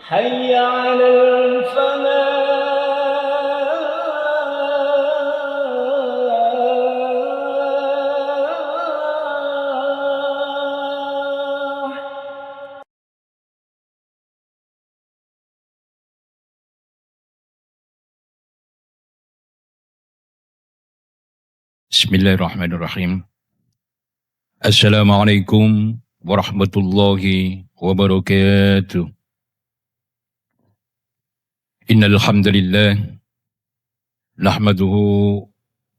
حي على الفلاح. Bismillahirrahmanirrahim. Assalamualaikum warahmatullahi wabarakatuh. Innal hamdalillah nahmaduhu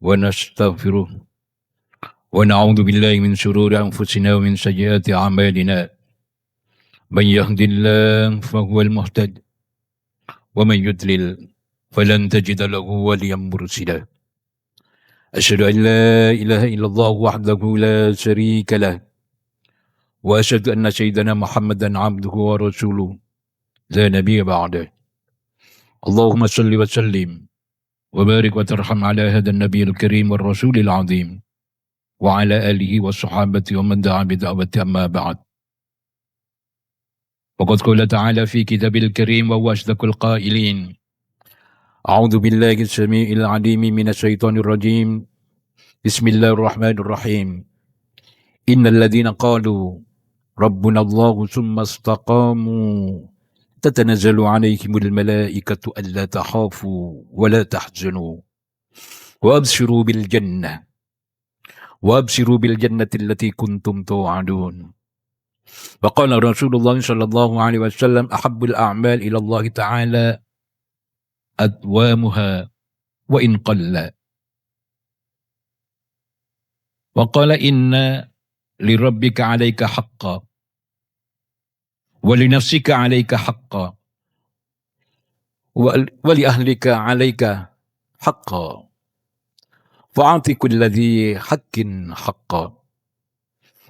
wa nastaghfiruh wa na'udzu billahi min shururi anfusina wa min sayyiati a'malina. Man yahdihillahu fahuwal muhtad wa man yudlil falan tajida lahu waliyyan mursyida. Asyhadu an la ilaha illallah wahdahu la syarika lah wa asyhadu anna sayyidana Muhammadan abduhu wa rasuluh la nabiyya ba'dah. Allahumma salli wa sallim wa barik wa tarham ala hadha an-nabiyil karim war rasulil azim wa ala alihi wa sahabati wa man da'a bi da'wati amma ba'd. Faqad qala ta'ala fi kitabil karim wa huwa asdaqul qailin. A'udzu billahi as-sami'il 'alim minasy syaithanir rajim. Bismillahirrahmanirrahim. Innal ladzina qalu rabbuna Allahu tsumma istaqamu tatanazzalu 'alaihimul malaikatu alla takhafu wa la tahzanu wa abshiru bil jannati allati kuntum tu'adun. Wa qala Rasulullah sallallahu alaihi wasallam ahabbul a'mal ila Allah ta'ala adwamuha wa in qalla. Wa qala inna lirabbika 'alaika haqqan wa li nafsika 'alaika haqqan wa li ahlika 'alaika haqqan fa'ati kulli dhi haqqin haqqan.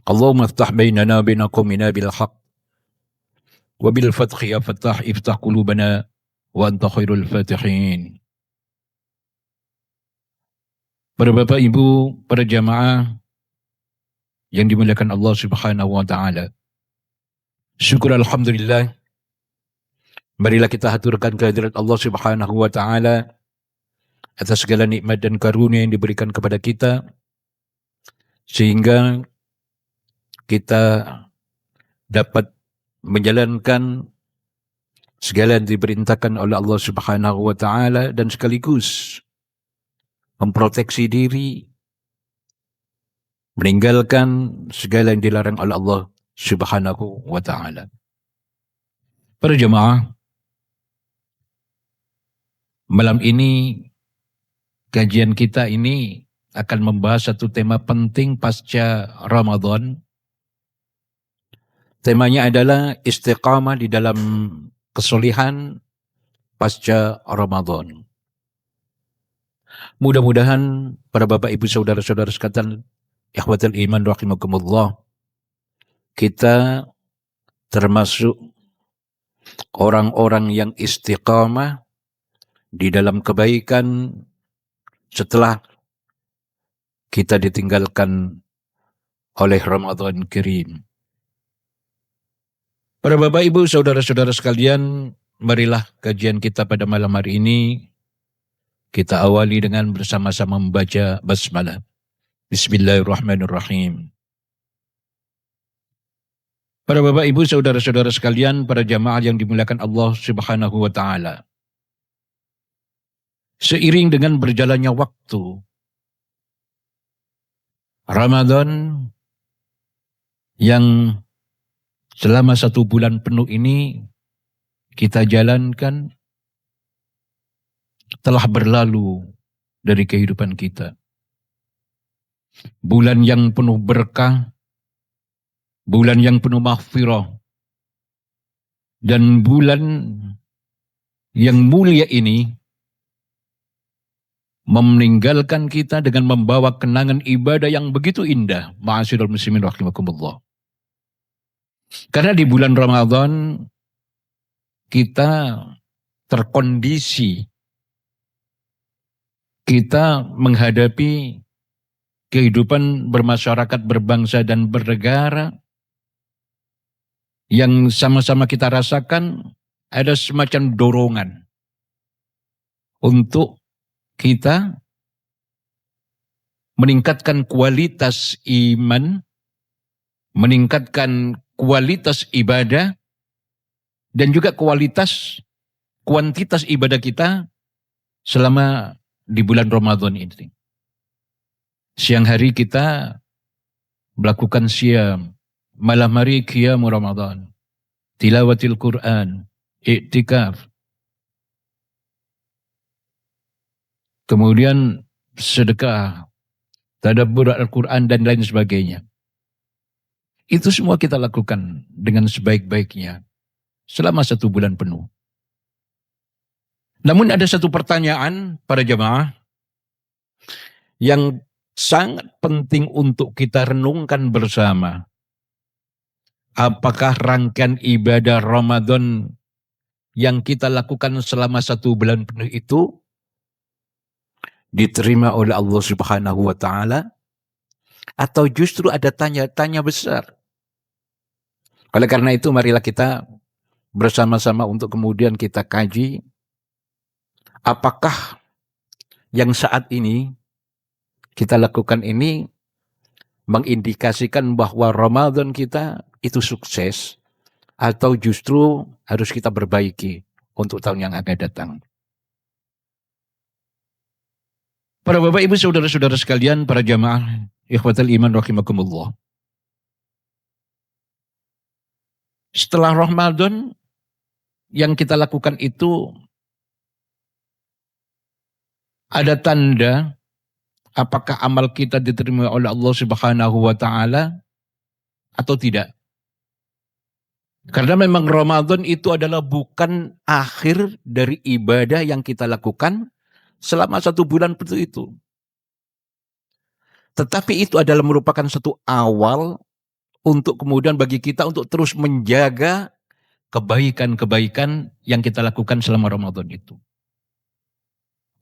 Allahumma iftah bainana baina qaumina bil haqq wa bil fathi ya fattah iftah qulubana wa anta khairul fatihin. Para bapak ibu, para jamaah yang dimuliakan Allah Subhanahu wa taala. Syukur alhamdulillah. Marilah kita haturkan kehadirat Allah Subhanahu wa taala atas segala nikmat dan karunia yang diberikan kepada kita sehingga kita dapat menjalankan segala yang diperintahkan oleh Allah Subhanahu wa taala dan sekaligus memproteksi diri, meninggalkan segala yang dilarang oleh Allah Subhanahu wa ta'ala. Para jemaah, malam ini kajian kita ini akan membahas satu tema penting pasca Ramadan. Temanya adalah istiqamah di dalam kesolehan pasca Ramadan. Mudah-mudahan para bapak ibu saudara-saudara sekalian ikhwatul iman rahimakumullah, kita termasuk orang-orang yang istiqamah di dalam kebaikan setelah kita ditinggalkan oleh Ramadan Karim. Para bapak ibu saudara-saudara sekalian, marilah kajian kita pada malam hari ini kita awali dengan bersama-sama membaca basmalah. Bismillahirrahmanirrahim. Para bapak ibu saudara-saudara sekalian, para jamaah yang dimuliakan Allah Subhanahu wa taala. Seiring dengan berjalannya waktu, Ramadan yang selama 1 bulan penuh ini kita jalankan telah berlalu dari kehidupan kita. Bulan yang penuh berkah, bulan yang penuh maghfirah, dan bulan yang mulia ini meninggalkan kita dengan membawa kenangan ibadah yang begitu indah. Ma'asyiral muslimin rahimakumullah. Karena di bulan Ramadan kita terkondisi, kita menghadapi kehidupan bermasyarakat, berbangsa dan bernegara yang sama-sama kita rasakan ada semacam dorongan untuk kita meningkatkan kualitas iman, meningkatkan kualitas ibadah, dan juga kuantitas ibadah kita selama di bulan Ramadan ini. Siang hari kita melakukan siam, malam hari qiyam Ramadan, tilawatil Quran, i'tikaf, kemudian sedekah, tadabbur Al-Quran dan lain sebagainya. Itu semua kita lakukan dengan sebaik-baiknya selama 1 bulan penuh. Namun ada satu pertanyaan para jamaah yang sangat penting untuk kita renungkan bersama. Apakah rangkaian ibadah Ramadan yang kita lakukan selama 1 bulan penuh itu diterima oleh Allah Subhanahu wa Ta'ala, atau justru ada tanya-tanya besar? Oleh karena itu, marilah kita bersama-sama untuk kemudian kita kaji, apakah yang saat ini kita lakukan ini mengindikasikan bahwa Ramadan kita itu sukses, atau justru harus kita perbaiki untuk tahun yang akan datang. Para bapak ibu saudara-saudara sekalian, para jamaah ikhwatal iman rahimakumullah. Setelah Ramadan yang kita lakukan itu ada tanda apakah amal kita diterima oleh Allah Subhanahu wa Ta'ala atau tidak. Karena memang Ramadan itu adalah bukan akhir dari ibadah yang kita lakukan selama 1 bulan itu. Tetapi itu adalah merupakan satu awal untuk kemudian bagi kita untuk terus menjaga kebaikan-kebaikan yang kita lakukan selama Ramadan itu.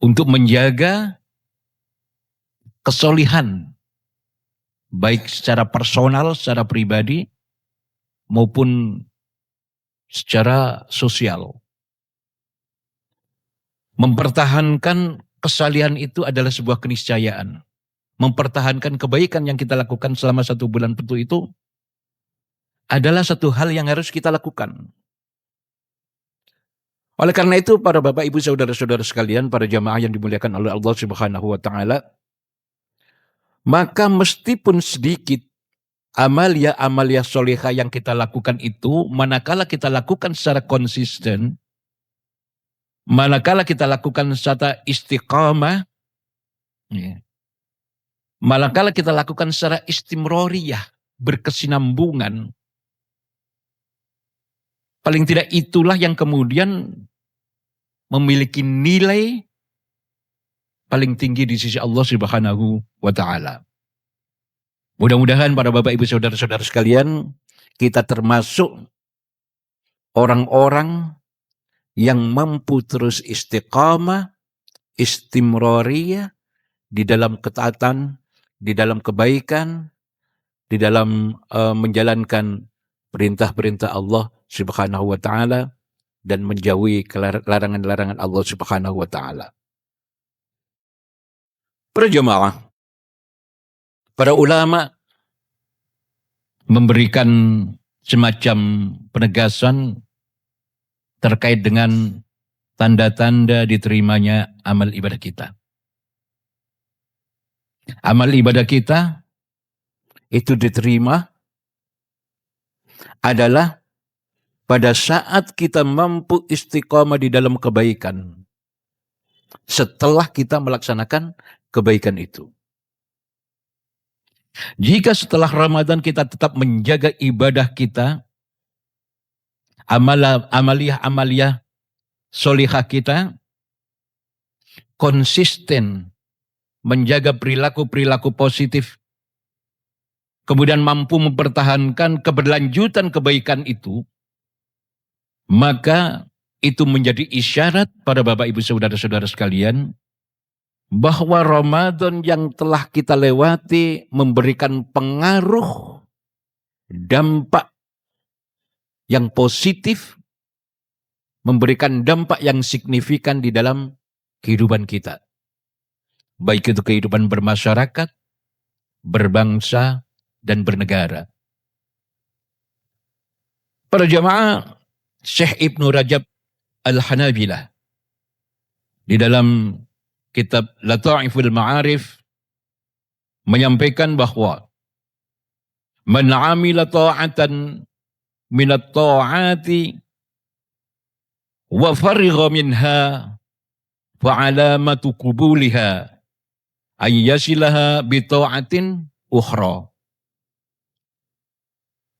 Untuk menjaga kesolihan, baik secara personal, secara pribadi, maupun secara sosial. Mempertahankan kesalihan itu adalah sebuah keniscayaan. Mempertahankan kebaikan yang kita lakukan selama 1 bulan penuh itu adalah satu hal yang harus kita lakukan. Oleh karena itu, para bapak ibu saudara-saudara sekalian, para jamaah yang dimuliakan oleh Allah Subhanahu wa Ta'ala, maka meskipun sedikit amalia solehah yang kita lakukan itu, manakala kita lakukan secara konsisten, manakala kita lakukan secara istiqamah, manakala kita lakukan secara istimroriyah, berkesinambungan, paling tidak itulah yang kemudian memiliki nilai paling tinggi di sisi Allah Subhanahu wa Ta'ala. Mudah-mudahan para bapak ibu saudara-saudara sekalian, kita termasuk orang-orang yang mampu terus istiqamah, istimroriyah di dalam ketaatan, di dalam kebaikan, di dalam menjalankan perintah-perintah Allah Subhanahu wa Ta'ala dan menjauhi larangan-larangan Allah Subhanahu wa Ta'ala. Para jemaah, para ulama memberikan semacam penegasan terkait dengan tanda-tanda diterimanya amal ibadah kita. Amal ibadah kita itu diterima adalah pada saat kita mampu istiqamah di dalam kebaikan setelah kita melaksanakan kebaikan itu. Jika setelah Ramadan kita tetap menjaga ibadah kita, amaliyah solihah kita, konsisten menjaga perilaku-perilaku positif, kemudian mampu mempertahankan keberlanjutan kebaikan itu, maka itu menjadi isyarat pada bapak ibu saudara-saudara sekalian bahwa Ramadan yang telah kita lewati memberikan pengaruh, dampak yang positif memberikan dampak yang signifikan di dalam kehidupan kita. Baik itu kehidupan bermasyarakat, berbangsa, dan bernegara. Para jamaah, Syekh Ibnu Rajab Al-Hanabilah di dalam kitab Lata'iful Ma'arif menyampaikan bahwa man 'amila ta'atan minat ta'ati wa farigha minha fa 'alamatu qubuliha ay yasilaha bi ta'atin ukhra.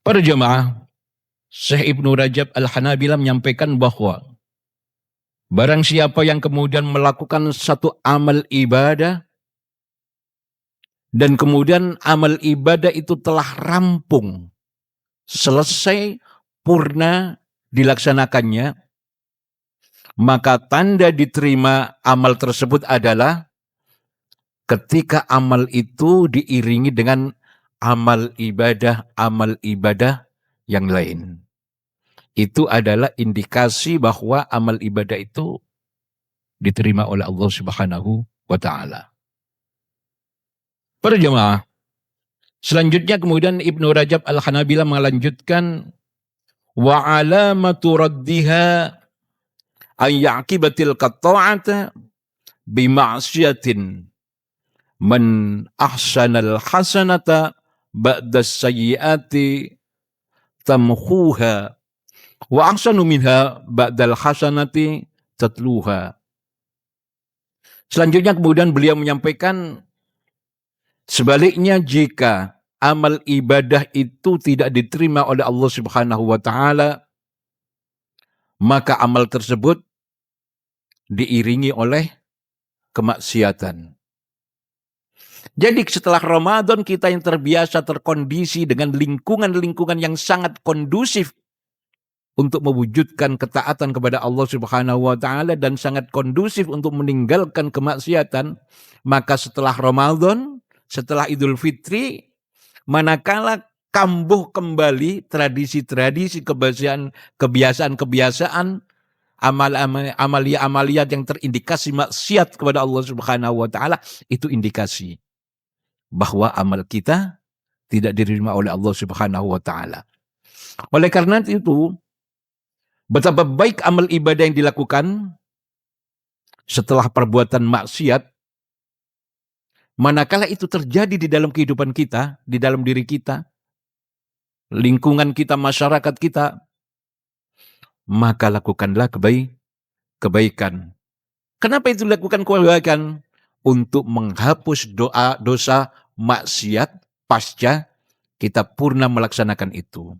Para jemaah, Syekh Ibnu Rajab Al-Hanabilah menyampaikan bahwa barang siapa yang kemudian melakukan satu amal ibadah dan kemudian amal ibadah itu telah rampung, selesai, purna dilaksanakannya, maka tanda diterima amal tersebut adalah ketika amal itu diiringi dengan amal ibadah yang lain. Itu adalah indikasi bahwa amal ibadah itu diterima oleh Allah Subhanahu wa Ta'ala. Para jemaah, selanjutnya kemudian Ibnu Rajab Al-Hanabilah melanjutkan wa alamatu raddiha ay yaqibatil qatta'ata bi ma'siyatin man ahsanal hasanata ba'da sayyiati tamhuha wa ahsanu minha ba'dal hasanati tatluha. Selanjutnya kemudian beliau menyampaikan sebaliknya jika amal ibadah itu tidak diterima oleh Allah Subhanahu wa Ta'ala, maka amal tersebut diiringi oleh kemaksiatan. Jadi setelah Ramadan kita yang terbiasa terkondisi dengan lingkungan-lingkungan yang sangat kondusif untuk mewujudkan ketaatan kepada Allah Subhanahu wa Ta'ala dan sangat kondusif untuk meninggalkan kemaksiatan, maka setelah Ramadan, setelah Idul Fitri, manakala kambuh kembali tradisi-tradisi, kebiasaan-kebiasaan, amalia-amaliat yang terindikasi maksiat kepada Allah Subhanahu wa Ta'ala, itu indikasi bahwa amal kita tidak diterima oleh Allah Subhanahu wa Ta'ala. Oleh karena itu, betapa baik amal ibadah yang dilakukan setelah perbuatan maksiat, manakala itu terjadi di dalam kehidupan kita, di dalam diri kita, lingkungan kita, masyarakat kita, maka lakukanlah kebaikan. Kenapa itu lakukan kebaikan? Untuk menghapus dosa maksiat pasca kita purna melaksanakan itu.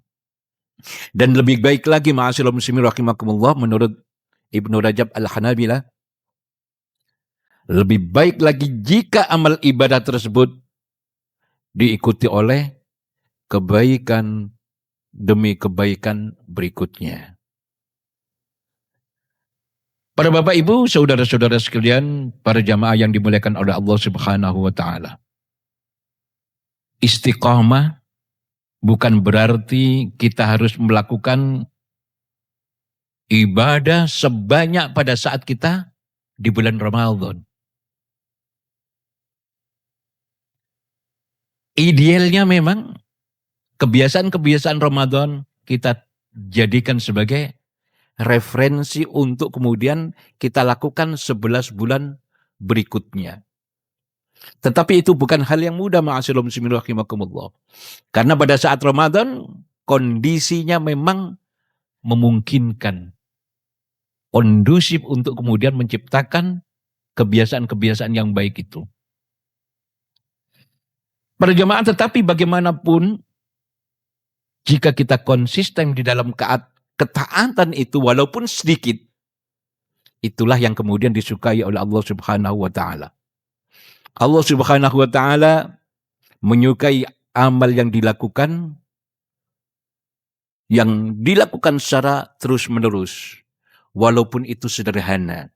Dan lebih baik lagi, ma'asyiral muslimin rahimakumullah, menurut Ibnu Rajab Al-Hanabilah, lebih baik lagi jika amal ibadah tersebut diikuti oleh kebaikan demi kebaikan berikutnya. Para bapak ibu, saudara-saudara sekalian, para jamaah yang dimuliakan oleh Allah Subhanahu wa Ta'ala. Istiqamah bukan berarti kita harus melakukan ibadah sebanyak pada saat kita di bulan Ramadan. Idealnya memang kebiasaan-kebiasaan Ramadan kita jadikan sebagai referensi untuk kemudian kita lakukan 11 bulan berikutnya. Tetapi itu bukan hal yang mudah, ma'asyiral muslimin rahimakumullah. Karena pada saat Ramadan kondisinya memang memungkinkan, kondusif untuk kemudian menciptakan kebiasaan-kebiasaan yang baik itu. Para jemaah, tetapi bagaimanapun jika kita konsisten di dalam ketaatan itu walaupun sedikit, itulah yang kemudian disukai oleh Allah Subhanahu wa Ta'ala. Allah Subhanahu wa Ta'ala menyukai amal yang dilakukan secara terus-menerus, walaupun itu sederhana,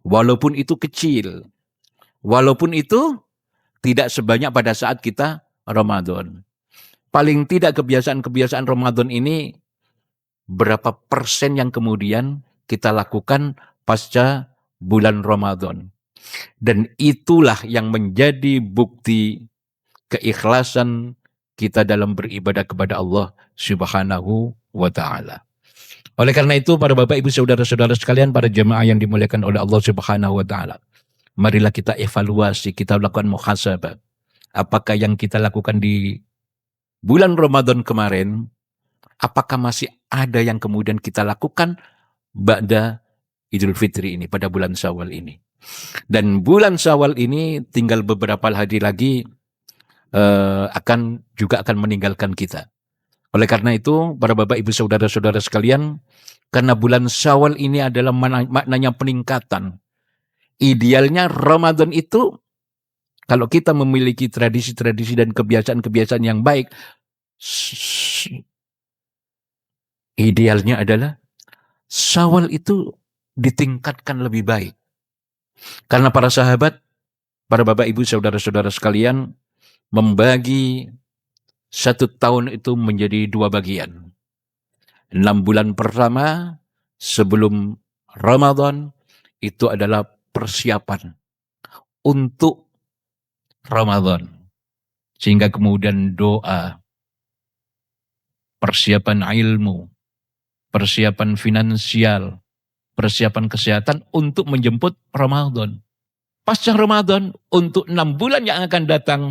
walaupun itu kecil, walaupun itu tidak sebanyak pada saat kita Ramadan. Paling tidak kebiasaan-kebiasaan Ramadan ini berapa persen yang kemudian kita lakukan pasca bulan Ramadan. Dan itulah yang menjadi bukti keikhlasan kita dalam beribadah kepada Allah Subhanahu wa taala. Oleh karena itu, para Bapak Ibu saudara-saudara sekalian, para jemaah yang dimuliakan oleh Allah Subhanahu wa taala, marilah kita evaluasi, kita lakukan muhasabah. Apakah yang kita lakukan di bulan Ramadan kemarin, apakah masih ada yang kemudian kita lakukan ba'da Idul Fitri ini, pada bulan Syawal ini. Dan bulan Syawal ini tinggal beberapa hari lagi akan meninggalkan kita. Oleh karena itu, para Bapak Ibu saudara-saudara sekalian, karena bulan Syawal ini adalah maknanya peningkatan. Idealnya Ramadan itu, kalau kita memiliki tradisi-tradisi dan kebiasaan-kebiasaan yang baik, idealnya adalah Syawal itu ditingkatkan lebih baik. Karena para sahabat, para Bapak Ibu saudara-saudara sekalian, membagi satu tahun itu menjadi 2 bagian. 6 bulan pertama sebelum Ramadan itu adalah persiapan untuk Ramadan. Sehingga kemudian doa, persiapan ilmu, persiapan finansial, persiapan kesehatan untuk menjemput Ramadan. Pasca Ramadan, untuk 6 bulan yang akan datang,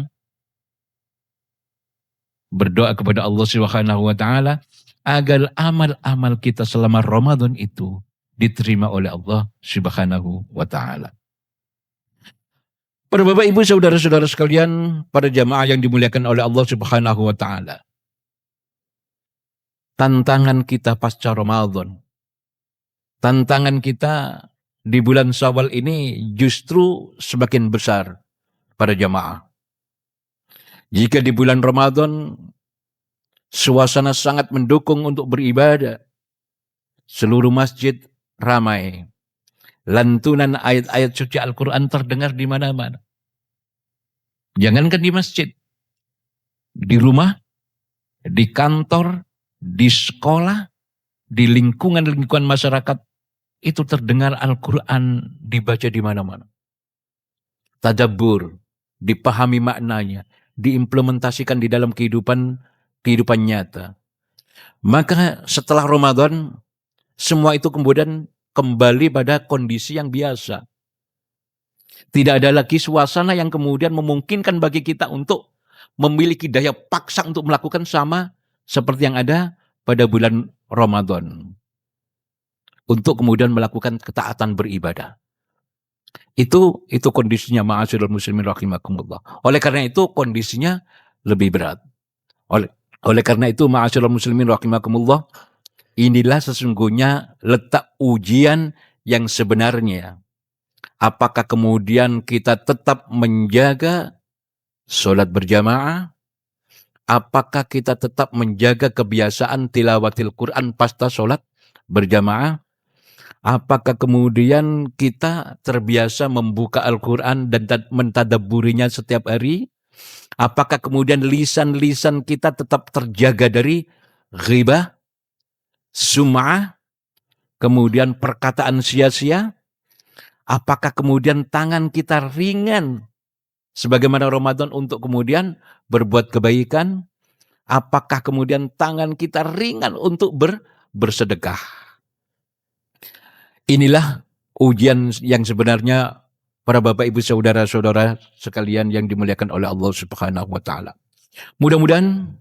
berdoa kepada Allah Subhanahu wa taala agar amal-amal kita selama Ramadan itu diterima oleh Allah Subhanahu wa taala. Para Bapak Ibu saudara-saudara sekalian, para jamaah yang dimuliakan oleh Allah Subhanahu wa taala. Tantangan kita pasca Ramadan, tantangan kita di bulan Syawal ini justru semakin besar para jamaah. Jika di bulan Ramadan suasana sangat mendukung untuk beribadah, seluruh masjid ramai, lantunan ayat-ayat suci Al-Quran terdengar di mana-mana. Jangankan di masjid, di rumah, di kantor, di sekolah, di lingkungan-lingkungan masyarakat, itu terdengar Al-Quran dibaca di mana-mana. Tadabbur, dipahami maknanya, diimplementasikan di dalam kehidupan nyata. Maka setelah Ramadan, semua itu kemudian kembali pada kondisi yang biasa. Tidak ada lagi suasana yang kemudian memungkinkan bagi kita untuk memiliki daya paksa untuk melakukan sama seperti yang ada pada bulan Ramadan. Untuk kemudian melakukan ketaatan beribadah. Itu kondisinya, ma'asyiral muslimin rahimakumullah. Oleh karena itu kondisinya lebih berat. Oleh karena itu, ma'asyiral muslimin rahimakumullah, inilah sesungguhnya letak ujian yang sebenarnya. Apakah kemudian kita tetap menjaga sholat berjamaah? Apakah kita tetap menjaga kebiasaan tilawatil Quran pasca sholat berjamaah? Apakah kemudian kita terbiasa membuka Al-Quran dan mentadabburinya setiap hari? Apakah kemudian lisan-lisan kita tetap terjaga dari ghibah, sum'ah, kemudian perkataan sia-sia? Apakah kemudian tangan kita ringan sebagaimana Ramadan untuk kemudian berbuat kebaikan? Apakah kemudian tangan kita ringan untuk bersedekah? Inilah ujian yang sebenarnya para Bapak Ibu saudara-saudara sekalian yang dimuliakan oleh Allah Subhanahu wa taala. Mudah-mudahan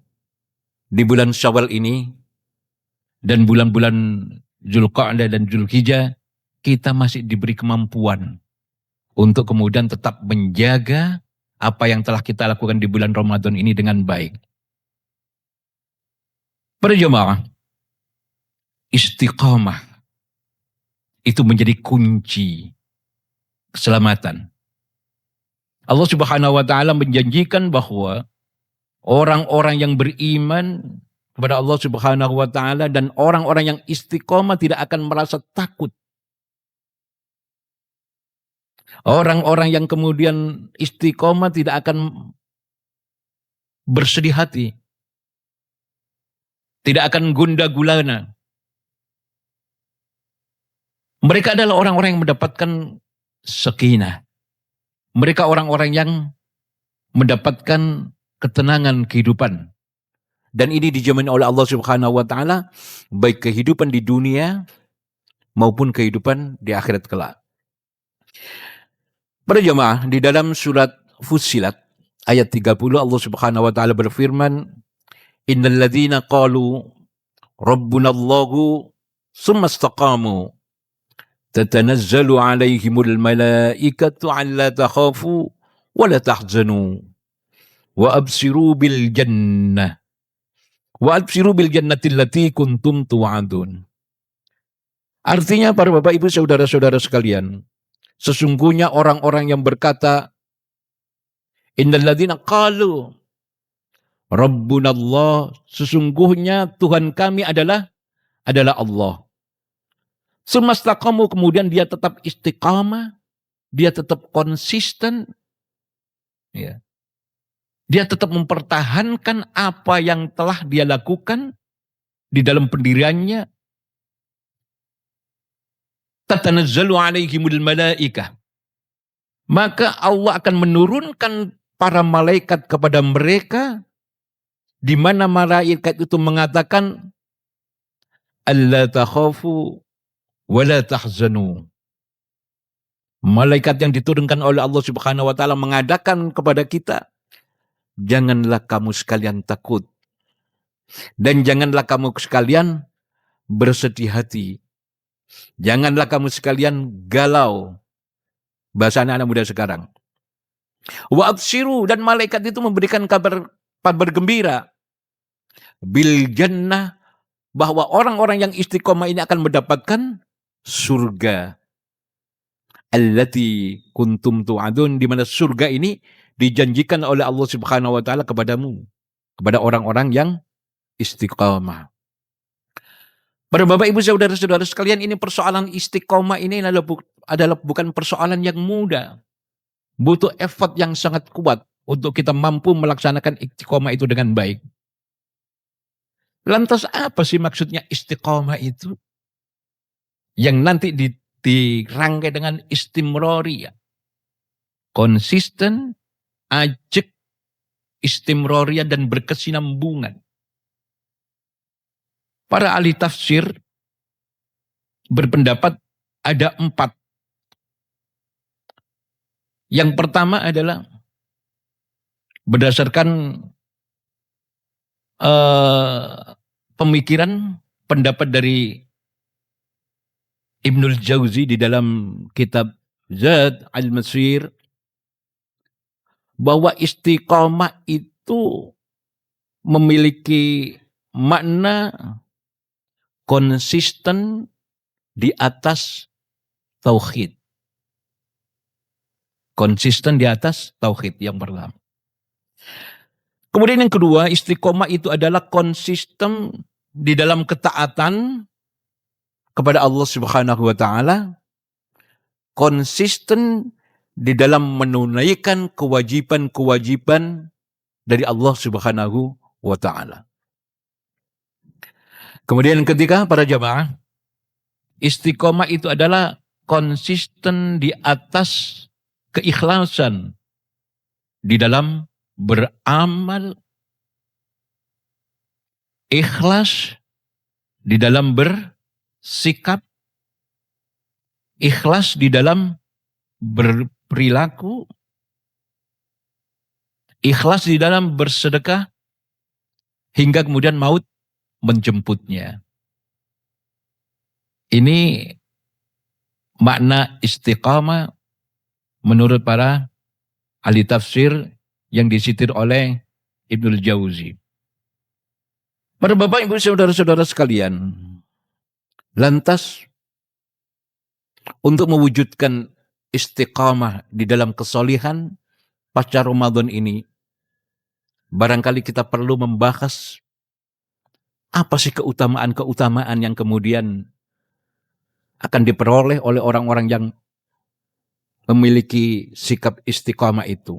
di bulan Syawal ini dan bulan-bulan Zulqa'dah dan Zulhijjah kita masih diberi kemampuan untuk kemudian tetap menjaga apa yang telah kita lakukan di bulan Ramadan ini dengan baik. Para jemaah, istiqamah itu menjadi kunci keselamatan. Allah Subhanahu wa taala menjanjikan bahwa orang-orang yang beriman kepada Allah Subhanahu wa taala dan orang-orang yang istiqamah tidak akan merasa takut. Orang-orang yang kemudian istiqamah tidak akan bersedih hati. Tidak akan gundah gulana. Mereka adalah orang-orang yang mendapatkan sakinah. Mereka orang-orang yang mendapatkan ketenangan kehidupan. Dan ini dijamin oleh Allah Subhanahu wa taala baik kehidupan di dunia maupun kehidupan di akhirat kelak. Para jemaah, di dalam surat Fussilat ayat 30 Allah Subhanahu wa taala berfirman, "Innal ladzina qalu rabbunallahu tsumma istaqamu tatanazzalu 'alaihimul malaikatu 'alla takhafu wa la tahzanu wa absiru bil jannah wa absiru bil jannati allati kuntum tu'adun." Artinya para Bapak Ibu saudara-saudara sekalian, sesungguhnya orang-orang yang berkata, innal ladzina qalu rabbunallah, sesungguhnya Tuhan kami adalah Allah. Semastaqamu, kemudian dia tetap istiqamah, dia tetap konsisten, ya. Dia tetap mempertahankan apa yang telah dia lakukan di dalam pendiriannya. Tatanazzalu alaihimul malaikah. Maka Allah akan menurunkan para malaikat kepada mereka, di mana malaikat itu mengatakan, alla takhafu wa la tahzanu. Malaikat yang diturunkan oleh Allah Subhanahu wa taala mengadakan kepada kita, janganlah kamu sekalian takut dan janganlah kamu sekalian bersedih hati. Janganlah kamu sekalian galau. Bahasa anak-anak muda sekarang. Wa absiru, dan malaikat itu memberikan kabar gembira. Bil jannah, bahwa orang-orang yang istiqomah ini akan mendapatkan surga. Allati kuntum tu'adun, di mana surga ini dijanjikan oleh Allah Subhanahu wa taala kepadamu, kepada orang-orang yang istiqomah. Para Bapak Ibu saudara-saudara sekalian, ini persoalan istiqomah ini adalah bukan persoalan yang mudah. Butuh effort yang sangat kuat untuk kita mampu melaksanakan istiqomah itu dengan baik. Lantas apa sih maksudnya istiqomah itu? Yang nanti dirangkai dengan istimrori, ya. Konsisten, ajak, istimroria, dan berkesinambungan. Para ahli tafsir berpendapat ada 4. Yang pertama adalah berdasarkan pemikiran, pendapat dari Ibnul Jauzi di dalam kitab Zad al-Masir, bahwa istiqomah itu memiliki makna konsisten di atas tauhid. Konsisten di atas tauhid yang pertama. Kemudian yang kedua, istiqomah itu adalah konsisten di dalam ketaatan kepada Allah Subhanahu wa taala, konsisten di dalam menunaikan kewajiban-kewajiban dari Allah Subhanahu wa taala. Kemudian yang ketiga, para jamaah, istiqomah itu adalah konsisten di atas keikhlasan di dalam beramal, ikhlas di dalam bersikap, ikhlas di dalam berperilaku, ikhlas di dalam bersedekah, hingga kemudian maut menjemputnya. Ini makna istiqamah menurut para ahli tafsir yang disitir oleh Ibnul Jauzi. Para Bapak Ibu saudara-saudara sekalian, lantas untuk mewujudkan istiqamah di dalam kesolihan pasca Ramadan ini, barangkali kita perlu membahas apa sih keutamaan-keutamaan yang kemudian akan diperoleh oleh orang-orang yang memiliki sikap istiqamah itu.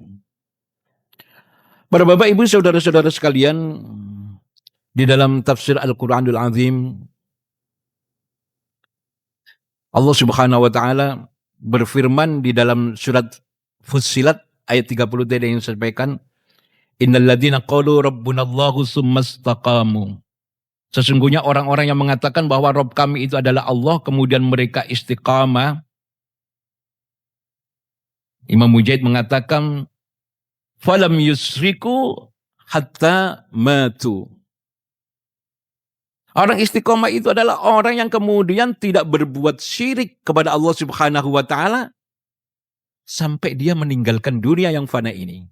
Para Bapak Ibu saudara-saudara sekalian, di dalam tafsir Al-Quranul Azim Allah Subhanahu wa taala berfirman di dalam surat Fussilat ayat 30 tadi yang saya sampaikan, innal ladzina qalu rabbunallahu tsumastaqamu. Sesungguhnya orang-orang yang mengatakan bahwa Rabb kami itu adalah Allah, kemudian mereka istiqamah. Imam Mujahid mengatakan, falam yusriku hatta matu. Orang istiqomah itu adalah orang yang kemudian tidak berbuat syirik kepada Allah Subhanahu wa taala sampai dia meninggalkan dunia yang fana ini.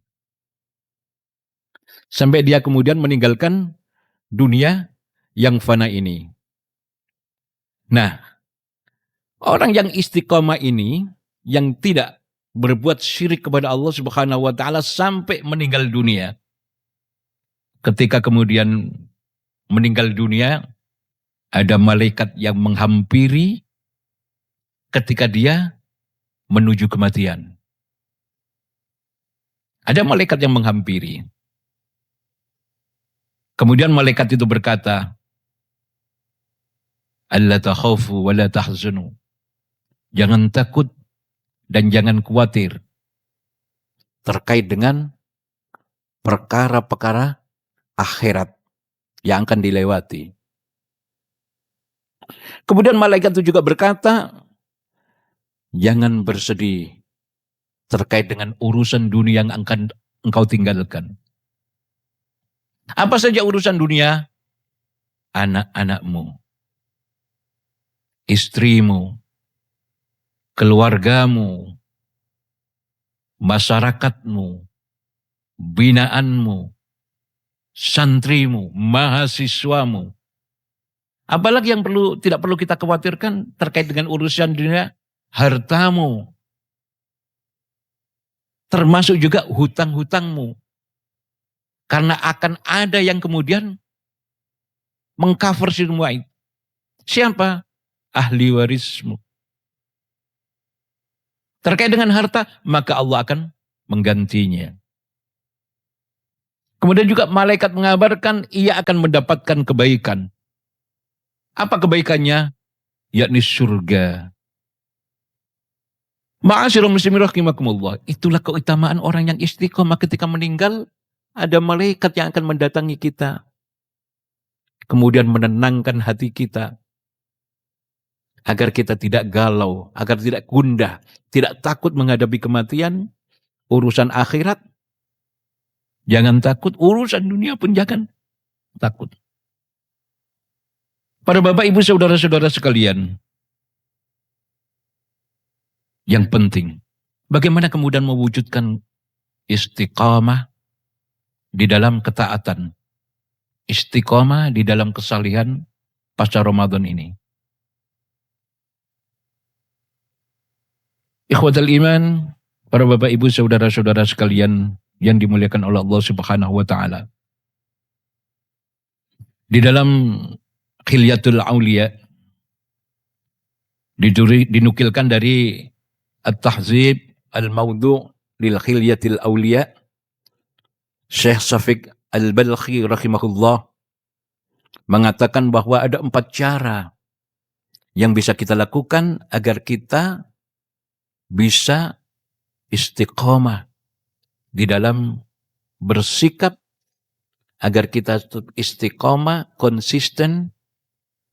Sampai dia kemudian meninggalkan dunia yang fana ini. Nah, orang yang istiqomah ini yang tidak berbuat syirik kepada Allah Subhanahu wa taala sampai meninggal dunia. Ketika kemudian meninggal dunia, ada malaikat yang menghampiri ketika dia menuju kematian. Ada malaikat yang menghampiri. Kemudian malaikat itu berkata, alla takhafu wa la tahzanu. Jangan takut dan jangan khawatir terkait dengan perkara-perkara akhirat yang akan dilewati. Kemudian malaikat itu juga berkata, jangan bersedih terkait dengan urusan dunia yang akan engkau tinggalkan. Apa saja urusan dunia? Anak-anakmu, istrimu, keluargamu, masyarakatmu, binaanmu, santrimu, mahasiswamu. Apalagi yang tidak perlu kita khawatirkan terkait dengan urusan dunia, hartamu. Termasuk juga hutang-hutangmu. Karena akan ada yang kemudian mengcover semua itu. Siapa? Ahli warismu. Terkait dengan harta, maka Allah akan menggantinya. Kemudian juga malaikat mengabarkan ia akan mendapatkan kebaikan. Apa kebaikannya? Yakni surga. Ma'asyiral muslimin rahimakumullah. Itulah keutamaan orang yang istiqomah ketika meninggal. Ada malaikat yang akan mendatangi kita. Kemudian menenangkan hati kita. Agar kita tidak galau, agar tidak gundah, tidak takut menghadapi kematian, urusan akhirat. Jangan takut, urusan dunia pun jangan takut. Para bapak ibu saudara-saudara sekalian, yang penting, bagaimana kemudian mewujudkan istiqamah di dalam ketaatan, istiqamah di dalam kesalihan pasca Ramadan ini. Ikhwatal iman, para bapak ibu saudara-saudara sekalian yang dimuliakan oleh Allah Subhanahu wa taala. Di dalam Khilyatul Auliya dinukilkan dari At-Tahzib Al-Mawdu' lil Khilyatil Auliya, Syekh Safiq Al-Balkhi rahimahullah mengatakan bahwa ada 4 cara yang bisa kita lakukan agar kita bisa istiqomah di dalam bersikap, agar kita istiqomah, konsisten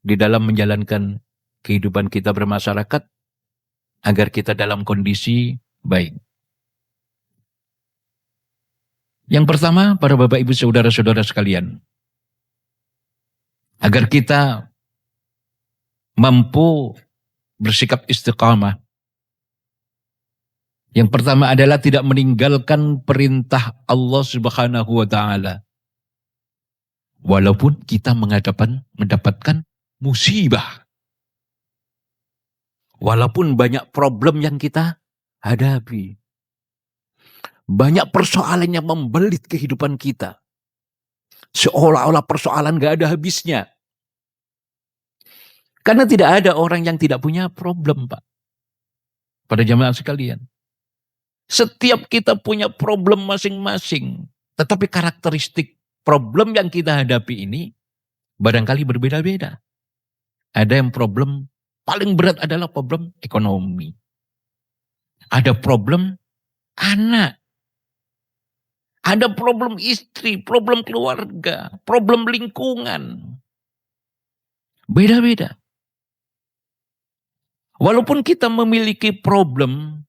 di dalam menjalankan kehidupan kita bermasyarakat, agar kita dalam kondisi baik. Yang pertama, para bapak ibu saudara-saudara sekalian, agar kita mampu bersikap istiqamah, yang pertama adalah tidak meninggalkan perintah Allah Subhanahu wa taala. Walaupun kita mendapatkan musibah. Walaupun banyak problem yang kita hadapi. Banyak persoalan yang membelit kehidupan kita. Seolah-olah persoalan gak ada habisnya. Karena tidak ada orang yang tidak punya problem, Pak. Pada jamaah sekalian. Setiap kita punya problem masing-masing. Tetapi karakteristik problem yang kita hadapi ini barangkali berbeda-beda. Ada yang problem paling berat adalah problem ekonomi. Ada problem anak. Ada problem istri, problem keluarga, problem lingkungan. Beda-beda. Walaupun kita memiliki problem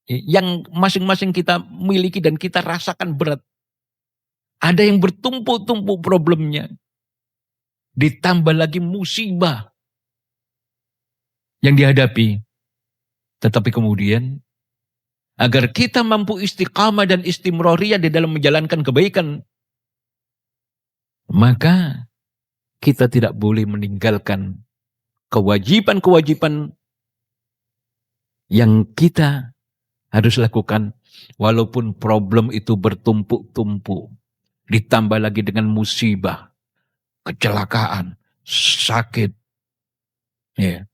yang masing-masing kita miliki dan kita rasakan berat. Ada yang bertumpuk-tumpuk problemnya. Ditambah lagi musibah yang dihadapi. Tetapi kemudian agar kita mampu istiqamah dan istimroriyah di dalam menjalankan kebaikan, maka kita tidak boleh meninggalkan kewajiban-kewajiban yang kita harus lakukan walaupun problem itu bertumpuk-tumpuk. Ditambah lagi dengan musibah, kecelakaan, sakit, ya,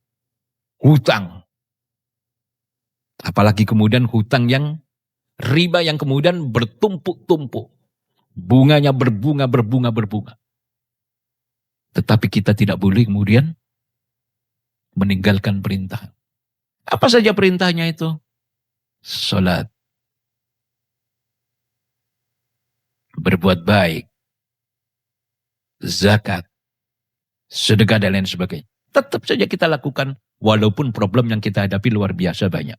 hutang. Apalagi kemudian hutang yang riba yang kemudian bertumpuk-tumpuk. Bunganya berbunga. Tetapi kita tidak boleh kemudian meninggalkan perintah. Apa saja perintahnya itu? Salat, berbuat baik, zakat, sedekah dan lain sebagainya. Tetap saja kita lakukan walaupun problem yang kita hadapi luar biasa banyak.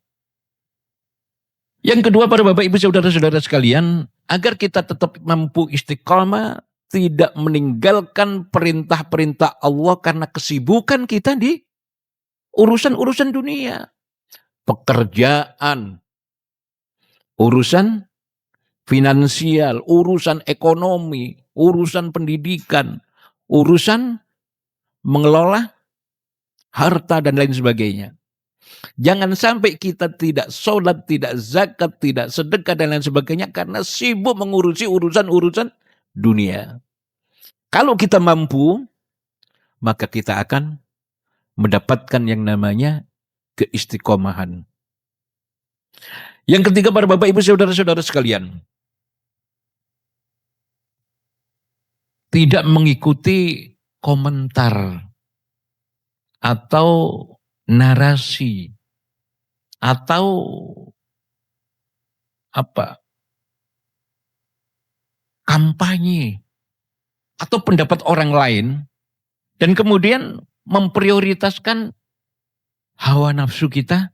Yang kedua, para bapak ibu saudara-saudara sekalian, agar kita tetap mampu istiqamah, tidak meninggalkan perintah-perintah Allah karena kesibukan kita di urusan-urusan dunia. Pekerjaan, urusan finansial, urusan ekonomi, urusan pendidikan, urusan mengelola harta dan lain sebagainya. Jangan sampai kita tidak sholat, tidak zakat, tidak sedekah dan lain sebagainya karena sibuk mengurusi urusan-urusan dunia. Kalau kita mampu, maka kita akan mendapatkan yang namanya keistiqomahan. Yang ketiga, para bapak ibu saudara-saudara sekalian, tidak mengikuti komentar atau narasi atau kampanye atau pendapat orang lain dan kemudian memprioritaskan hawa nafsu kita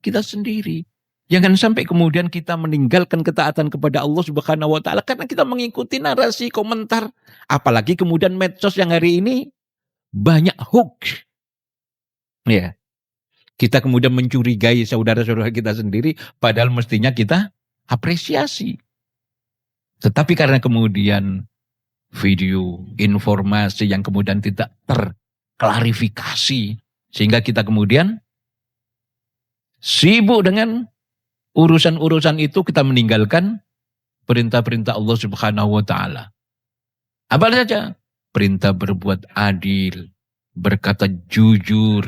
sendiri. Jangan sampai kemudian kita meninggalkan ketaatan kepada Allah Subhanahu wa taala karena kita mengikuti narasi, komentar, apalagi kemudian medsos yang hari ini banyak hoax. Ya. Kita kemudian mencurigai saudara-saudara kita sendiri, padahal mestinya kita apresiasi. Tetapi karena kemudian video, informasi yang kemudian tidak terklarifikasi, sehingga kita kemudian sibuk dengan urusan-urusan itu, kita meninggalkan perintah-perintah Allah Subhanahu wa taala. Apa saja? Perintah berbuat adil, berkata jujur,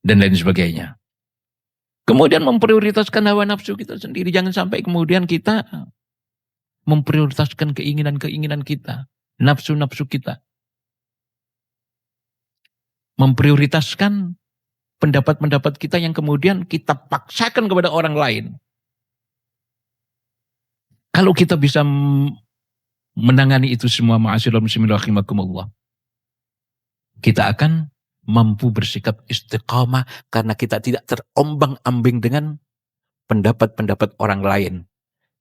dan lain sebagainya. Kemudian memprioritaskan hawa nafsu kita sendiri. Jangan sampai kemudian kita memprioritaskan keinginan-keinginan kita, nafsu-nafsu kita. Memprioritaskan pendapat-pendapat kita yang kemudian kita paksakan kepada orang lain. Kalau kita bisa menangani itu semua, ma'asyiral muslimin rahimakumullah, kita akan mampu bersikap istiqamah karena kita tidak terombang-ambing dengan pendapat-pendapat orang lain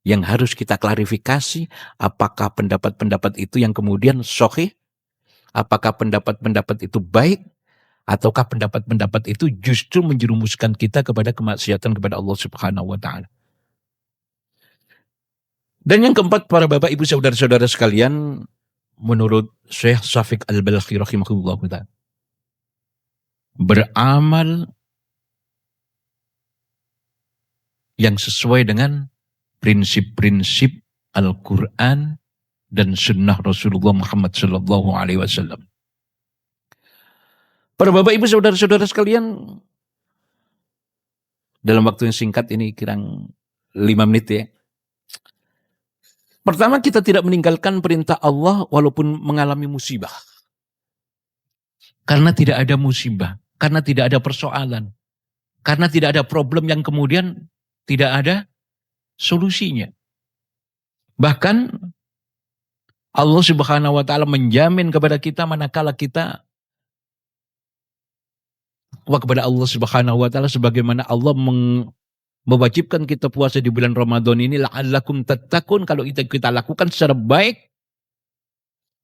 yang harus kita klarifikasi apakah pendapat-pendapat itu yang kemudian sahih, apakah pendapat-pendapat itu baik, ataukah pendapat-pendapat itu justru menjerumuskan kita kepada kemaksiatan kepada Allah Subhanahu wa taala. Dan yang keempat, para bapak ibu saudara-saudara sekalian, menurut Syekh Syafiq Al-Balkhi rahimahullah ta'ala, beramal yang sesuai dengan prinsip-prinsip Al-Quran dan sunnah Rasulullah Muhammad sallallahu alaihi wasallam. Para bapak ibu saudara-saudara sekalian, dalam waktu yang singkat ini kirang 5 menit ya. Pertama, kita tidak meninggalkan perintah Allah walaupun mengalami musibah. Karena tidak ada musibah, karena tidak ada persoalan, karena tidak ada problem yang kemudian tidak ada solusinya. Bahkan Allah Subhanahu wa taala menjamin kepada kita manakala kita kepada Allah Subhanahu wa taala, sebagaimana Allah mewajibkan kita puasa di bulan Ramadan ini, la'allakum tattaqun. Kalau kita lakukan secara baik,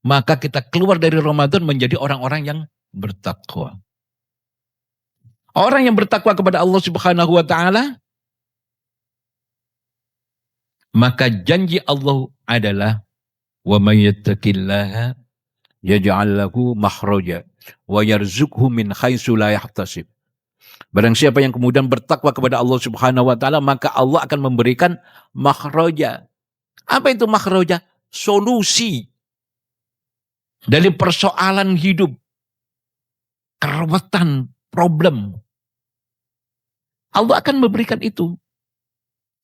maka kita keluar dari Ramadan menjadi orang-orang yang bertakwa. Orang yang bertakwa kepada Allah Subhanahu wa taala, maka janji Allah adalah wa may yattaqillaha yaj'al lahu makhraja wa yarzuqhu min haitsu la yahtasib. Barang siapa yang kemudian bertakwa kepada Allah Subhanahu wa taala, maka Allah akan memberikan makhraja. Apa itu makhraja? Solusi dari persoalan hidup, kerewetan, problem. Allah akan memberikan itu.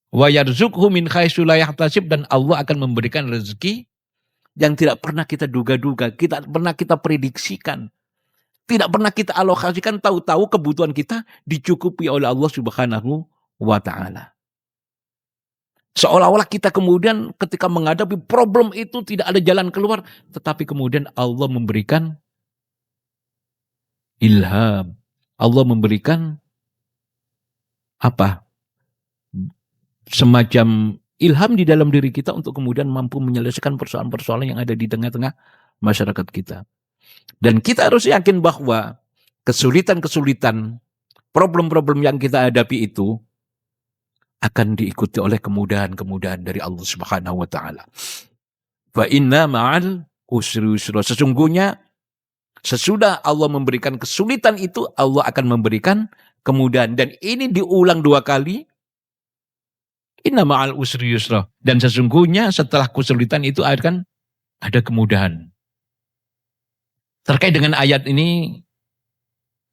Wa yarzuqhu min haitsu la yahtasib, dan Allah akan memberikan rezeki yang tidak pernah kita duga-duga, tidak pernah kita prediksikan, tidak pernah kita alokasikan, tahu-tahu kebutuhan kita dicukupi oleh Allah Subhanahu wa taala. Seolah-olah kita kemudian ketika menghadapi problem itu tidak ada jalan keluar, tetapi kemudian Allah memberikan ilham. Allah memberikan apa? Semacam ilham di dalam diri kita untuk kemudian mampu menyelesaikan persoalan-persoalan yang ada di tengah-tengah masyarakat kita. Dan kita harus yakin bahwa kesulitan-kesulitan, problem-problem yang kita hadapi itu akan diikuti oleh kemudahan-kemudahan dari Allah Subhanahu wa taala. Fa inna ma'al usri yusra. Sesungguhnya sesudah Allah memberikan kesulitan itu, Allah akan memberikan kemudahan. Dan ini diulang 2 kali. Inna ma'al usri yusra. Dan sesungguhnya setelah kesulitan itu akan ada kemudahan. Terkait dengan ayat ini,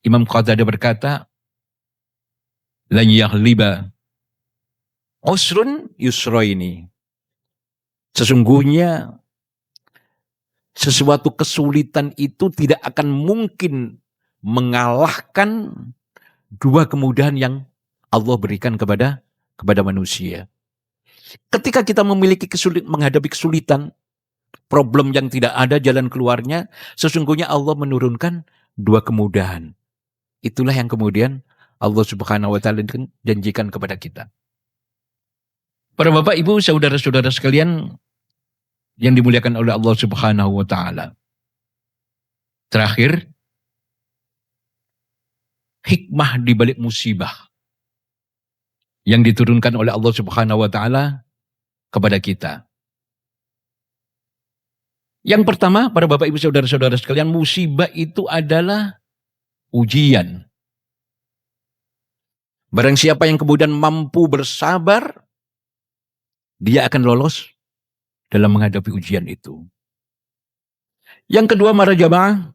Imam Qatadah berkata, lan yaghliba usrun yusra ini. Sesungguhnya sesuatu kesulitan itu tidak akan mungkin mengalahkan 2 kemudahan yang Allah berikan kepada manusia. Ketika kita memiliki menghadapi kesulitan, problem yang tidak ada jalan keluarnya, sesungguhnya Allah menurunkan 2 kemudahan. Itulah yang kemudian Allah Subhanahu wa taala janjikan kepada kita. Para Bapak, Ibu, saudara-saudara sekalian yang dimuliakan oleh Allah Subhanahu wa taala. Terakhir, hikmah di balik musibah yang diturunkan oleh Allah Subhanahu wa taala kepada kita. Yang pertama, para Bapak Ibu saudara-saudara sekalian, musibah itu adalah ujian. Barang siapa yang kemudian mampu bersabar, dia akan lolos dalam menghadapi ujian itu. Yang kedua, para jamaah,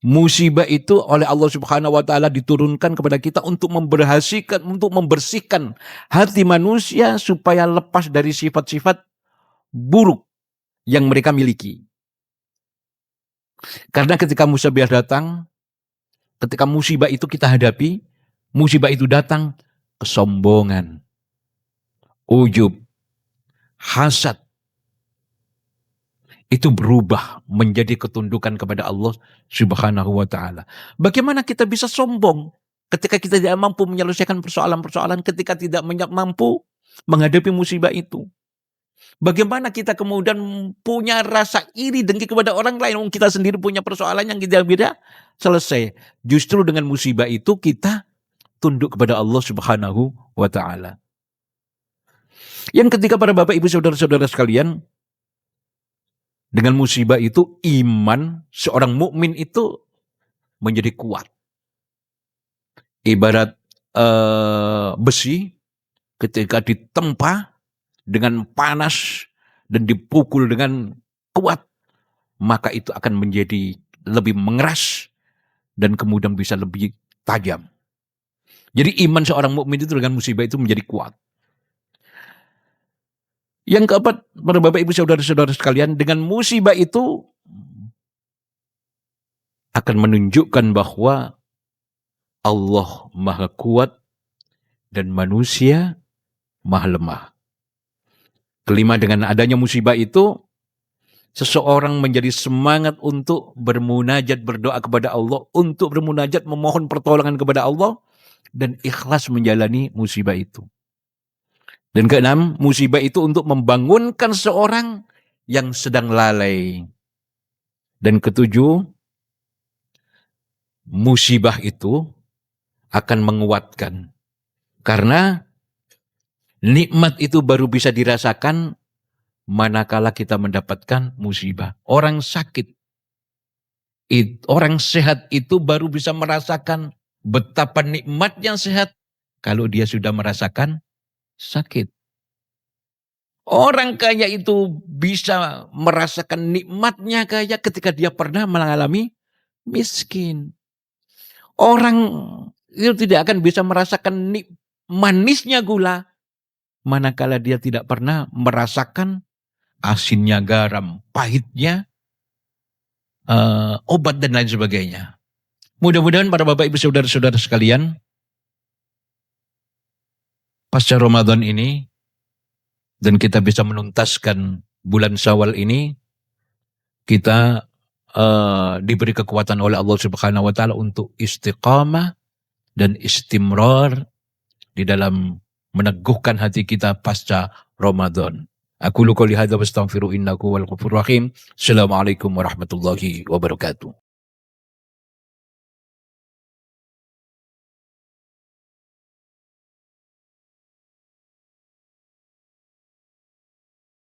musibah itu oleh Allah Subhanahu wa taala diturunkan kepada kita untuk membersihkan hati manusia supaya lepas dari sifat-sifat buruk yang mereka miliki. Karena ketika musibah datang, ketika musibah itu kita hadapi, musibah itu datang, kesombongan, ujub, hasad, itu berubah menjadi ketundukan kepada Allah Subhanahu wa taala. Bagaimana kita bisa sombong ketika kita tidak mampu menyelesaikan persoalan-persoalan, ketika tidak mampu menghadapi musibah itu? Bagaimana kita kemudian punya rasa iri dengki kepada orang lain, kita sendiri punya persoalan yang kita beda selesai. Justru dengan musibah itu kita tunduk kepada Allah Subhanahu wa taala. Yang ketiga, para Bapak Ibu saudara-saudara sekalian, dengan musibah itu iman seorang mukmin itu menjadi kuat. Ibarat besi ketika ditempa dengan panas dan dipukul dengan kuat, maka itu akan menjadi lebih mengeras dan kemudian bisa lebih tajam. Jadi iman seorang mukmin itu dengan musibah itu menjadi kuat. Yang keempat, para Bapak Ibu saudara-saudara sekalian, dengan musibah itu akan menunjukkan bahwa Allah Maha Kuat dan manusia Maha Lemah. Kelima, dengan adanya musibah itu, seseorang menjadi semangat untuk bermunajat, berdoa kepada Allah, untuk bermunajat, memohon pertolongan kepada Allah, dan ikhlas menjalani musibah itu. Dan keenam, musibah itu untuk membangunkan seorang yang sedang lalai. Dan ketujuh, musibah itu akan menguatkan. Karena nikmat itu baru bisa dirasakan manakala kita mendapatkan musibah. Orang sakit, orang sehat itu baru bisa merasakan betapa nikmatnya sehat kalau dia sudah merasakan sakit. Orang kaya itu bisa merasakan nikmatnya kaya ketika dia pernah mengalami miskin. Orang itu tidak akan bisa merasakan manisnya gula manakala dia tidak pernah merasakan asinnya garam, pahitnya obat dan lain sebagainya. Mudah-mudahan para bapak ibu saudara-saudara sekalian, pasca Ramadan ini, dan kita bisa menuntaskan bulan Syawal ini, kita diberi kekuatan oleh Allah Subhanahu wa taala untuk istiqamah dan istimrar di dalam meneguhkan hati kita pasca Ramadan. Aku qouli hadza wastaghfiru innahu wal ghafurur rahim. Assalamualaikum warahmatullahi wabarakatuh.